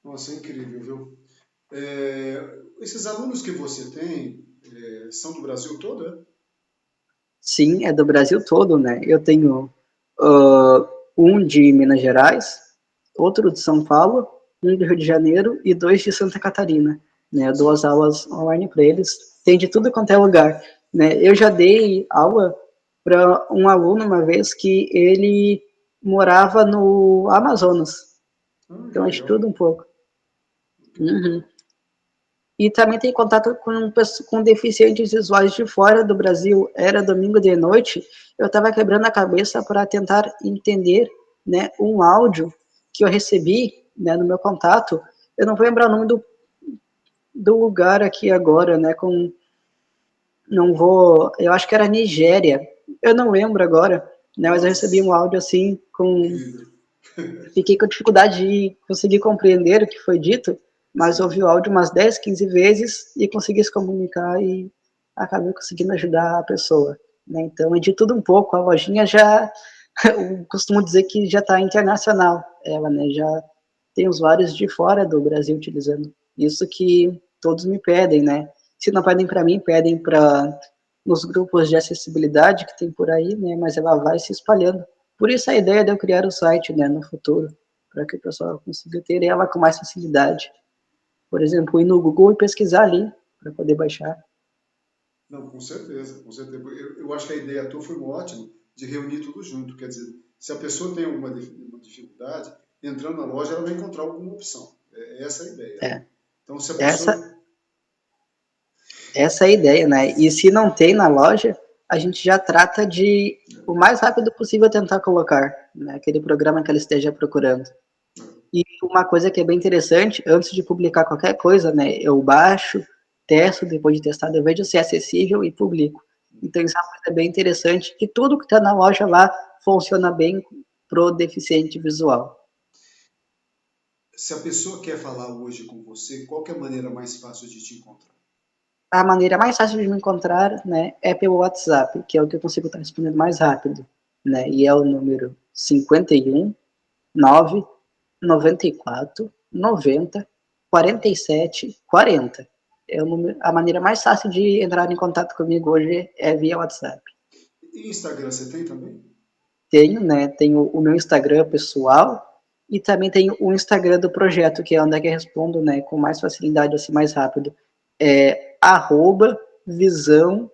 Nossa, é incrível, viu? Esses alunos que você tem são do Brasil todo, é? Sim, é do Brasil todo, né, eu tenho um de Minas Gerais, outro de São Paulo, um do Rio de Janeiro e 2 de Santa Catarina, né? 2 aulas online para eles. Tem de tudo quanto é lugar, né? Eu já dei aula para um aluno uma vez que ele morava no Amazonas. Ah, que Então é de legal. tudo um pouco. Que Uhum. legal. E também tem contato com deficientes visuais de fora do Brasil. Era domingo de noite, eu estava quebrando a cabeça para tentar entender, né, um áudio que eu recebi, né, no meu contato. Eu não vou lembrar o nome do lugar aqui agora, né, não vou, eu acho que era Nigéria. Eu não lembro agora, né, mas eu recebi um Nossa, áudio assim com incrível. fiquei com dificuldade de conseguir compreender o que foi dito, mas ouvi Sim. o áudio umas 10, 15 vezes e consegui se comunicar e acabei conseguindo ajudar a pessoa, né? Então, é de tudo um pouco. A lojinha já, eu costumo dizer que já está internacional, ela, né? Já tem usuários de fora do Brasil utilizando. Isso que todos me pedem, né? Se não pedem para mim, pedem para nos grupos de acessibilidade que tem por aí, né? Mas ela vai se espalhando. Por isso a ideia de eu criar o site, né, no futuro. para que o pessoal consiga ter ela com mais facilidade. Por exemplo, ir no Google e pesquisar ali, para poder baixar. Não, com certeza, com certeza. Eu acho que a ideia tua foi ótima de reunir tudo junto. Quer dizer, se a pessoa tem alguma uma dificuldade, entrando na loja, ela vai encontrar alguma opção. Essa é a ideia, né? É. Então, se a pessoa... Essa é a ideia, né? E se não tem na loja, a gente já trata de o mais rápido possível tentar colocar, né, aquele programa que ela esteja procurando. E uma coisa que é bem interessante, antes de publicar qualquer coisa, né, eu baixo, testo, depois de testado eu vejo se é acessível e publico. Então isso é uma coisa bem interessante, que tudo que está na loja lá funciona bem pro deficiente visual. Se a pessoa quer falar hoje com você, qual que é a maneira mais fácil de te encontrar? A maneira mais fácil de me encontrar, né, é pelo WhatsApp, que é o que eu consigo estar respondendo mais rápido, né, e é o número 51 9 94 90 47 40. É o número, a maneira mais fácil de entrar em contato comigo hoje é via WhatsApp. E Instagram você tem também? Tenho, né? Tenho o meu Instagram pessoal e também tenho o Instagram do projeto, que é onde é que eu respondo, né, com mais facilidade, assim, mais rápido. É @visão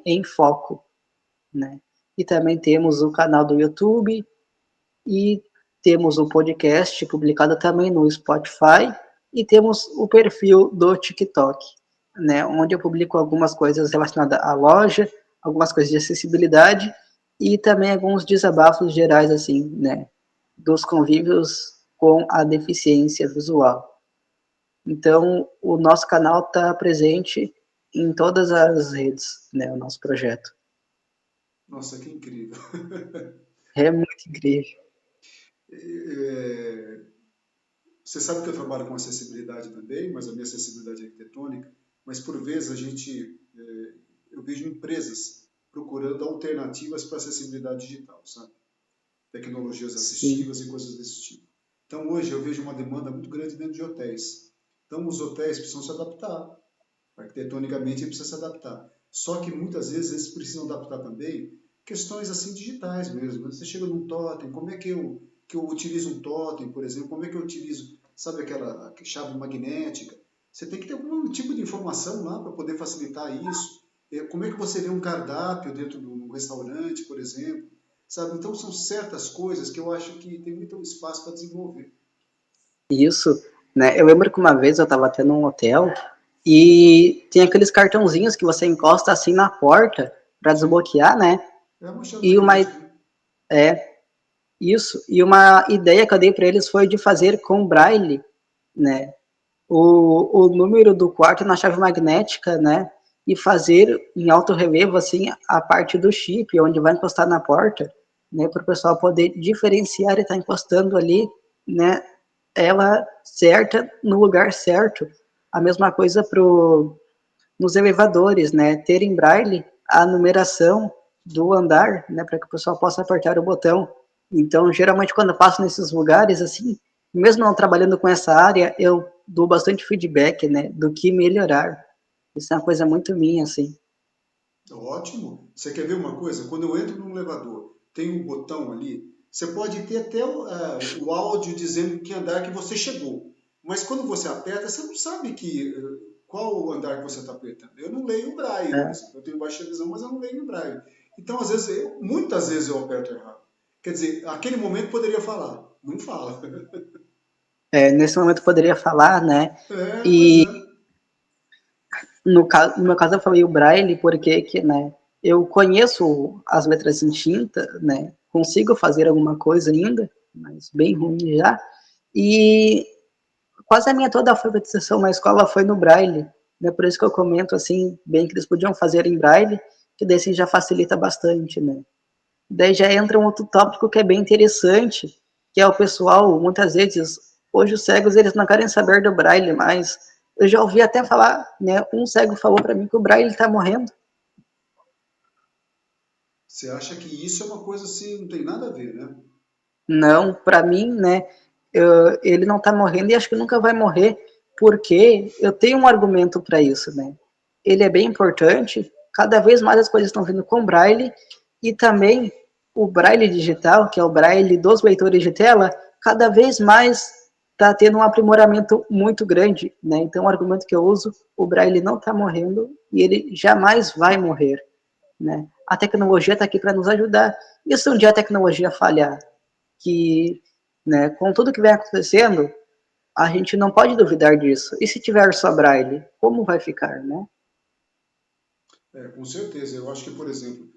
em foco, né? E também temos o canal do YouTube e temos o podcast publicado também no Spotify e temos o perfil do TikTok, né, onde eu publico algumas coisas relacionadas à loja, algumas coisas de acessibilidade e também alguns desabafos gerais, assim, né, dos convívios com a deficiência visual. Então, o nosso canal está presente em todas as redes, né, o nosso projeto. Nossa, que incrível. É muito incrível. É, você sabe que eu trabalho com acessibilidade também, mas a minha acessibilidade é arquitetônica, mas por vezes eu vejo empresas procurando alternativas para acessibilidade digital, sabe? Tecnologias Sim. assistivas e coisas desse tipo. Então hoje eu vejo uma demanda muito grande dentro de hotéis. Então os hotéis precisam se adaptar. Arquitetonicamente ele precisa se adaptar. Só que muitas vezes eles precisam adaptar também questões assim digitais mesmo. Você chega num totem, como é que eu utilizo um totem, por exemplo? Como é que eu utilizo, sabe aquela chave magnética? Você tem que ter algum tipo de informação lá para poder facilitar isso. Como é que você vê um cardápio dentro de um restaurante, por exemplo? Sabe? Então são certas coisas que eu acho que tem muito espaço para desenvolver. Isso, né? Eu lembro que uma vez eu estava até num hotel e tem aqueles cartãozinhos que você encosta assim na porta para Sim. desbloquear, né? É uma chave E uma magnética. é isso, e uma ideia que eu dei para eles foi de fazer com braille, né? O número do quarto na chave magnética, né? E fazer em alto relevo assim a parte do chip onde vai encostar na porta, né? Para o pessoal poder diferenciar e estar encostando ali, né? Ela certa no lugar certo. A mesma coisa nos elevadores, né? Ter em braille a numeração do andar, né? Para que o pessoal possa apertar o botão. Então, geralmente, quando eu passo nesses lugares, assim, mesmo não trabalhando com essa área, eu dou bastante feedback, né? Do que melhorar. Isso é uma coisa muito minha, assim. Ótimo. Você quer ver uma coisa? Quando eu entro num elevador, tem um botão ali, você pode ter até o áudio dizendo que andar que você chegou. Mas quando você aperta, você não sabe qual o andar que você está apertando. Eu não leio o braille, por É, exemplo. Eu tenho baixa visão, mas eu não leio o braille. Então, às vezes, muitas vezes eu aperto errado. Quer dizer, aquele momento poderia falar. Não fala. nesse momento eu poderia falar, né? Pois E é. no meu caso eu falei o braille porque que, né? Eu conheço as letras em tinta, né? Consigo fazer alguma coisa ainda, mas bem ruim já. E quase a minha toda a alfabetização na escola foi no braille, né? Por isso que eu comento assim, bem que eles podiam fazer em braille, que daí assim já facilita bastante, né? Daí já entra um outro tópico que é bem interessante, que é o pessoal, muitas vezes, hoje os cegos eles não querem saber do braille, mas eu já ouvi até falar, né? Um cego falou para mim que o braille está morrendo. Você acha que isso é uma coisa assim, não tem nada a ver, né? Não, para mim, né? Ele não está morrendo e acho que nunca vai morrer, porque eu tenho um argumento para isso, né? Ele é bem importante. Cada vez mais as coisas estão vindo com braille e também o braille digital, que é o braille dos leitores de tela, cada vez mais está tendo um aprimoramento muito grande, né? Então, o argumento que eu uso, o Braille não está morrendo e ele jamais vai morrer, né? A tecnologia está aqui para nos ajudar. E se um dia a tecnologia falhar, que, né, com tudo que vem acontecendo, a gente não pode duvidar disso. E se tiver só Braille, como vai ficar, né? Com certeza. Eu acho que, por exemplo,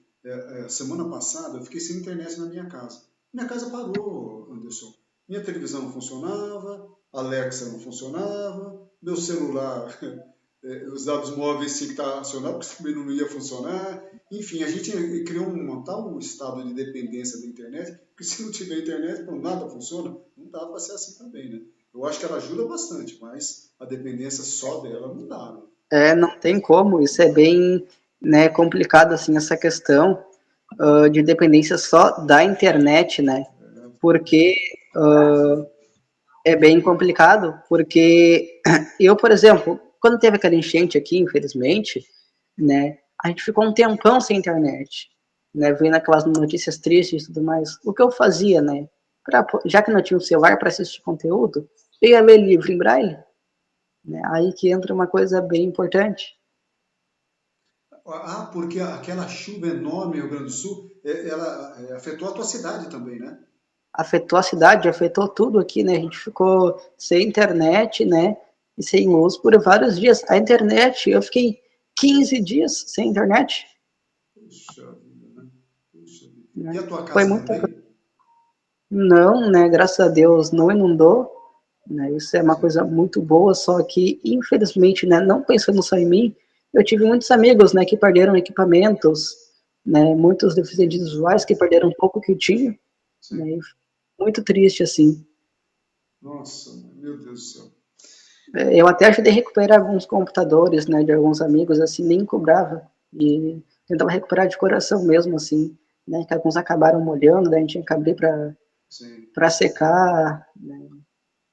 semana passada eu fiquei sem internet na minha casa. Minha casa parou, Anderson. Minha televisão não funcionava, a Alexa não funcionava, meu celular, os dados móveis tinham que estar acionados, porque também não ia funcionar. Enfim, a gente criou um tal estado de dependência da internet, que se não tiver internet, não, nada funciona. Não dá para ser assim também, né? Eu acho que ela ajuda bastante, mas a dependência só dela não dá, né? Não tem como, isso é bem, né, complicado, assim, essa questão de dependência só da internet, né, porque é bem complicado, porque eu, por exemplo, quando teve aquela enchente aqui, infelizmente, né, a gente ficou um tempão sem internet, né, vendo aquelas notícias tristes e tudo mais. O que eu fazia, né, já que não tinha um celular para assistir conteúdo, eu ia ler livro em braille, né, aí que entra uma coisa bem importante. Ah, porque aquela chuva enorme no Rio Grande do Sul, ela afetou a tua cidade também, né? Afetou a cidade, afetou tudo aqui, né? A gente ficou sem internet, né? E sem luz por vários dias. A internet, eu fiquei 15 dias sem internet. Puxa vida, né? Puxa vida. E Né? a tua Foi casa muita. também? Não, né? Graças a Deus não inundou. Né? Isso é uma Sim, coisa muito boa, só que, infelizmente, né? Não pensando só em mim, eu tive muitos amigos, né? Que perderam equipamentos, né? Muitos deficientes visuais que perderam um pouco que tinham. sim. Né? Muito triste, assim. Nossa, meu Deus do céu. Eu até ajudei a recuperar alguns computadores, né, de alguns amigos, assim, nem cobrava. E tentava recuperar de coração mesmo, assim, né, que alguns acabaram molhando, daí a gente tinha que abrir Sim, para secar, né.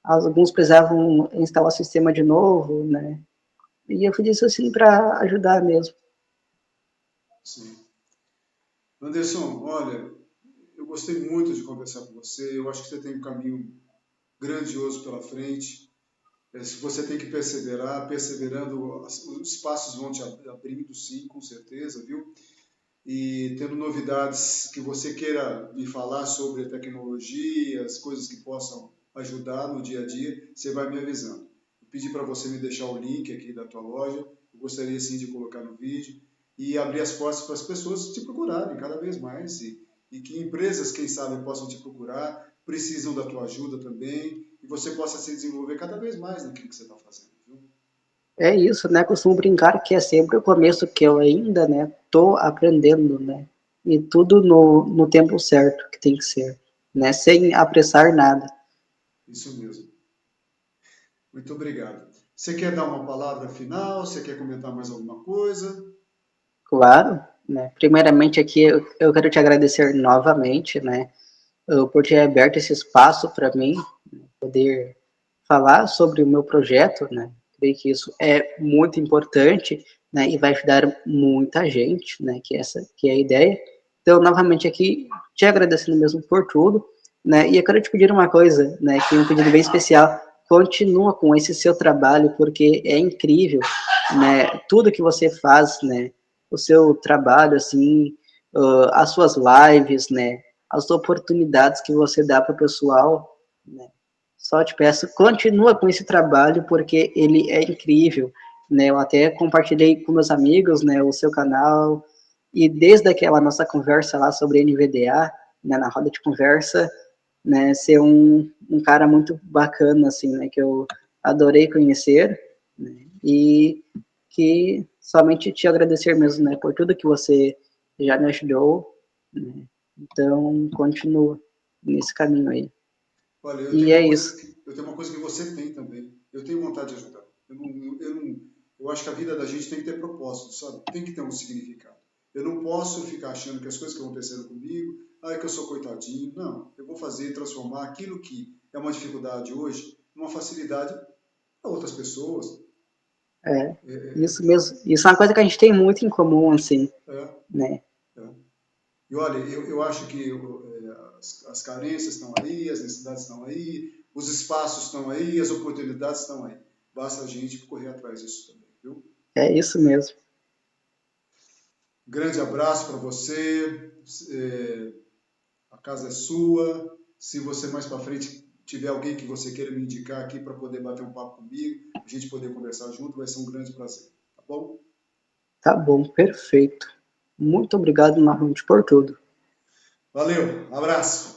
Alguns precisavam instalar o sistema de novo, né. E eu fiz isso, assim, para ajudar mesmo. sim. Anderson, olha, eu gostei muito de conversar com você. Eu acho que você tem um caminho grandioso pela frente. Se você tem que perseverar, perseverando, os passos vão te abrindo, sim, com certeza, viu? E tendo novidades que você queira me falar sobre a tecnologia, as coisas que possam ajudar no dia a dia, você vai me avisando. Eu pedi para você me deixar o link aqui da tua loja, eu gostaria sim de colocar no vídeo e abrir as portas para as pessoas te procurarem cada vez mais e que empresas, quem sabe, possam te procurar, precisam da tua ajuda também e você possa se desenvolver cada vez mais naquilo que você está fazendo, viu? É isso, né, costumo brincar que é sempre o começo que eu ainda, né, tô aprendendo, né, e tudo no tempo certo que tem que ser, né, sem apressar nada. Isso mesmo. Muito obrigado. Você quer dar uma palavra final? Você quer comentar mais alguma coisa? Claro, né? Primeiramente aqui eu quero te agradecer novamente, né, por ter aberto esse espaço para mim, né, poder falar sobre o meu projeto, né? Creio que isso é muito importante, né, e vai ajudar muita gente, né, que é a ideia. Então, novamente aqui, te agradecendo mesmo por tudo, né? E eu quero te pedir uma coisa, né, que é um pedido bem especial. Continua com esse seu trabalho, porque é incrível, né? Tudo que você faz, né? O seu trabalho, assim, as suas lives, né? As oportunidades que você dá para o pessoal, né? Só te peço, continua com esse trabalho, porque ele é incrível, né? Eu até compartilhei com meus amigos, né, o seu canal, e desde aquela nossa conversa lá sobre NVDA, né, na roda de conversa, né, ser um cara muito bacana, assim, né, que eu adorei conhecer, né, e que somente te agradecer mesmo, né, por tudo que você já me ajudou, né, então continua nesse caminho aí. Olha, E é isso. eu tenho uma coisa que você tem também. Eu tenho vontade de ajudar. Eu acho que a vida da gente tem que ter propósito, sabe? Tem que ter um significado. Eu não posso ficar achando que as coisas que aconteceram comigo, é que eu sou coitadinho. Não, eu vou fazer, transformar aquilo que é uma dificuldade hoje numa facilidade para outras pessoas. É, É, isso mesmo. Isso é uma coisa que a gente tem muito em comum, assim, é, né? é. E olha, eu acho que as carências estão aí, as necessidades estão aí, os espaços estão aí, as oportunidades estão aí. Basta a gente correr atrás disso também, viu? É isso mesmo. Grande abraço para você. A casa é sua. Se você mais para frente tiver alguém que você queira me indicar aqui para poder bater um papo comigo, a gente poder conversar junto, vai ser um grande prazer. Tá bom? Tá bom, perfeito. Muito obrigado, Marlon, por tudo. Valeu, abraço.